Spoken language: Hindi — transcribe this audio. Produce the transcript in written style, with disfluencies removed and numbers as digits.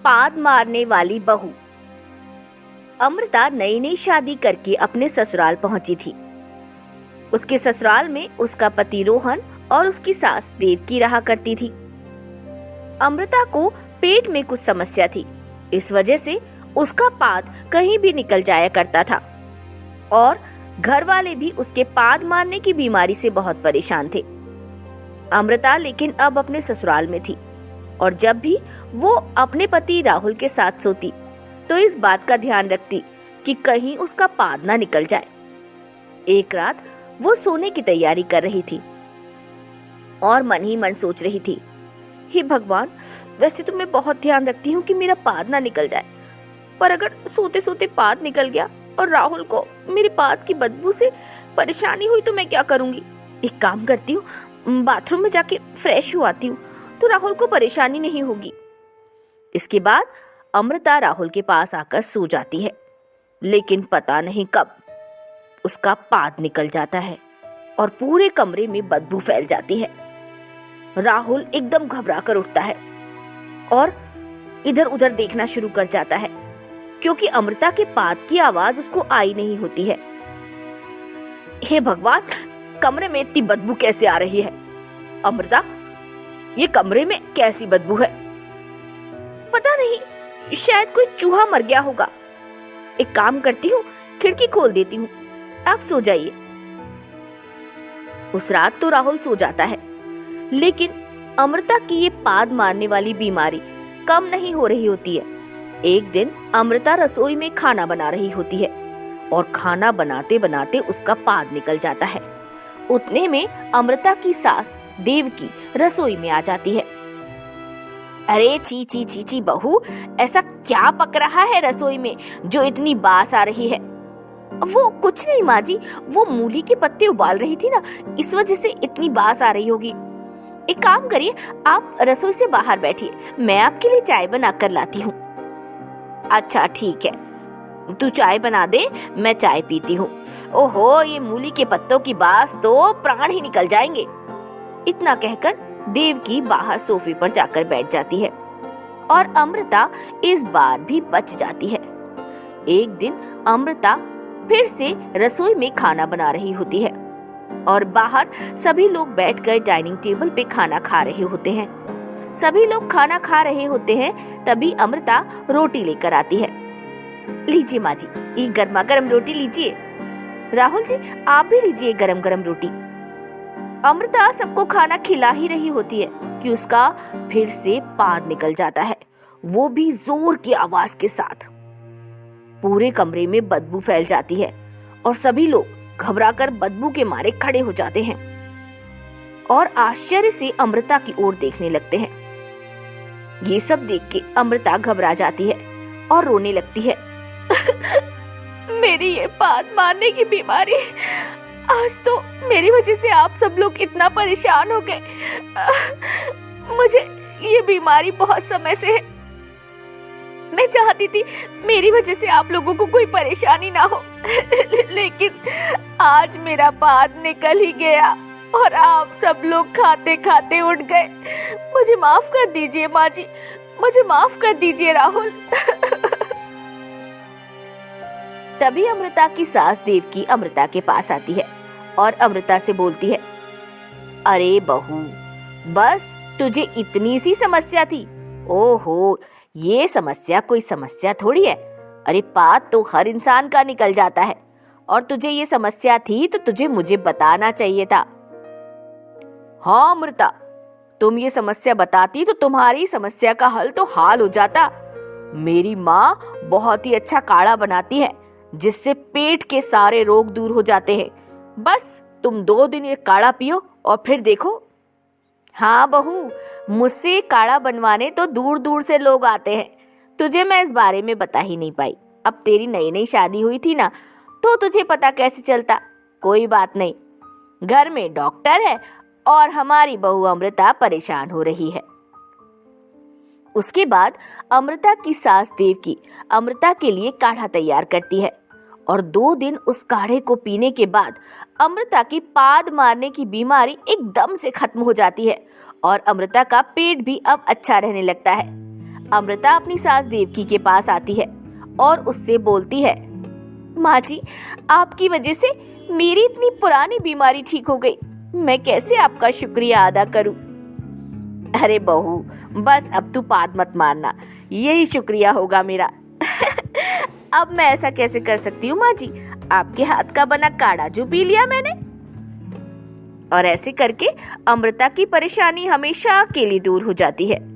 पाद मारने वाली बहू। अमृता नई नई शादी करके अपने ससुराल पहुंची थी। उसके ससुराल में उसका पति रोहन और उसकी सास देवकी रहा करती थी। अमृता को पेट में कुछ समस्या थी, इस वजह से उसका पाद कहीं भी निकल जाया करता था और घर वाले भी उसके पाद मारने की बीमारी से बहुत परेशान थे। अमृता लेकिन अब अपने ससुराल में थी और जब भी वो अपने पति राहुल के साथ सोती तो इस बात का ध्यान रखती कि कहीं उसका पाद ना निकल जाए। एक रात वो सोने की तैयारी कर रही थी और मन ही मन सोच रही थी, हे भगवान, वैसे तो मैं बहुत ध्यान रखती हूँ कि मेरा पाद ना निकल जाए, पर अगर सोते सोते पाद निकल गया और राहुल को मेरे पाद की बदबू से परेशानी हुई तो मैं क्या करूंगी। एक काम करती हूँ, बाथरूम में जाके फ्रेश हो आती हूँ तो राहुल को परेशानी नहीं होगी। इसके बाद अमृता राहुल के पास आकर सो जाती है, लेकिन पता नहीं कब उसका पाद निकल जाता है और पूरे कमरे में बदबू फैल जाती है। राहुल एकदम घबरा कर उठता है और इधर उधर देखना शुरू कर जाता है, क्योंकि अमृता के पाद की आवाज उसको आई नहीं होती है। हे भगवान, कमरे में इतनी बदबू कैसे आ रही है? अमृता, ये कमरे में कैसी बदबू है? पता नहीं, शायद कोई चूहा मर गया होगा। एक काम करती हूँ, खिड़की खोल देती हूँ, आप सो जाइए। उस रात तो राहुल सो जाता है, लेकिन अमृता की ये पाद मारने वाली बीमारी कम नहीं हो रही होती है। एक दिन अमृता रसोई में खाना बना रही होती है और खाना बनाते बनाते उसका पाद निकल जाता है। उतने में अमृता की सास देवकी रसोई में आ जाती है। अरे ची ची ची ची बहू, ऐसा क्या पक रहा है रसोई में जो इतनी बास आ रही है? वो कुछ नहीं माँ जी, वो मूली के पत्ते उबाल रही थी ना, इस वजह से इतनी बास आ रही होगी। एक काम करिए, आप रसोई से बाहर बैठिए, मैं आपके लिए चाय बना कर लाती हूँ। अच्छा ठीक है, तू चाय बना दे, मैं चाय पीती हूँ। ओहो, ये मूली के पत्तों की बास तो प्राण ही निकल जाएंगे। इतना कहकर देवकी बाहर सोफे पर जाकर बैठ जाती है और अमृता इस बार भी बच जाती है। एक दिन अमृता फिर से रसोई में खाना बना रही होती है और बाहर सभी लोग बैठकर डाइनिंग टेबल पे खाना खा रहे होते हैं। सभी लोग खाना खा रहे होते हैं, तभी अमृता रोटी लेकर आती है। लीजिए माँ जी, ये गर्मा गर्म रोटी लीजिए। राहुल जी, आप भी लीजिए गरम गरम रोटी। अमृता सबको खाना खिला ही रही होती है कि उसका फिर से पाद निकल जाता है, वो भी जोर की आवाज के साथ। पूरे कमरे में बदबू फैल जाती है और सभी लोग घबराकर बदबू के मारे खड़े हो जाते हैं और आश्चर्य से अमृता की ओर देखने लगते हैं। ये सब देख के अमृता घबरा जाती है और रोने लगती है। मेरी ये पाद मारने की बीमारी, आज तो मेरी वजह से आप सब लोग इतना परेशान हो गए। मुझे ये बीमारी बहुत समय से है। मैं चाहती थी मेरी वजह से आप लोगों को कोई परेशानी ना हो, लेकिन आज मेरा पाद निकल ही गया और आप सब लोग खाते खाते उठ गए। मुझे माफ कर दीजिए माँ जी, मुझे माफ कर दीजिए राहुल। तभी अमृता की सास देवकी अमृता के पास आती है और अमृता से बोलती है, अरे बहू, बस तुझे इतनी सी समस्या थी? ओहो, ये समस्या कोई समस्या थोड़ी है। अरे पाद तो हर इंसान का निकल जाता है और तुझे ये समस्या थी तो तुझे मुझे बताना चाहिए था। हाँ अमृता, तुम ये समस्या बताती तो तुम्हारी समस्या का हल तो हाल हो जाता। मेरी माँ बहुत ही अच्छा काढ़ा बनाती है जिससे पेट के सारे रोग दूर हो जाते हैं। बस तुम 2 दिन ये काढ़ा पियो और फिर देखो। हाँ बहू, मुझसे काढ़ा बनवाने तो दूर दूर से लोग आते हैं, तुझे मैं इस बारे में बता ही नहीं पाई। अब तेरी नई नई शादी हुई थी ना, तो तुझे पता कैसे चलता। कोई बात नहीं, घर में डॉक्टर है और हमारी बहू अमृता परेशान हो रही है। उसके बाद अमृता की सास देवकी अमृता के लिए काढ़ा तैयार करती है और 2 दिन उस काढ़े को पीने के बाद अमृता की पाद मारने की बीमारी एकदम से खत्म हो जाती है और अमृता का पेट भी अब अच्छा रहने लगता है। अमृता अपनी सास देवकी के पास आती है और उससे बोलती है, माँ जी, आपकी वजह से मेरी इतनी पुरानी बीमारी ठीक हो गई। मैं कैसे आपका शुक्रिया अदा करूं? अरे बहू, बस अब तू पाद मत मारना, यही शुक्रिया होगा मेरा। अब मैं ऐसा कैसे कर सकती हूँ माँ जी? आपके हाथ का बना काढ़ा जो पी लिया मैंने। और ऐसे करके अमृता की परेशानी हमेशा के लिए दूर हो जाती है।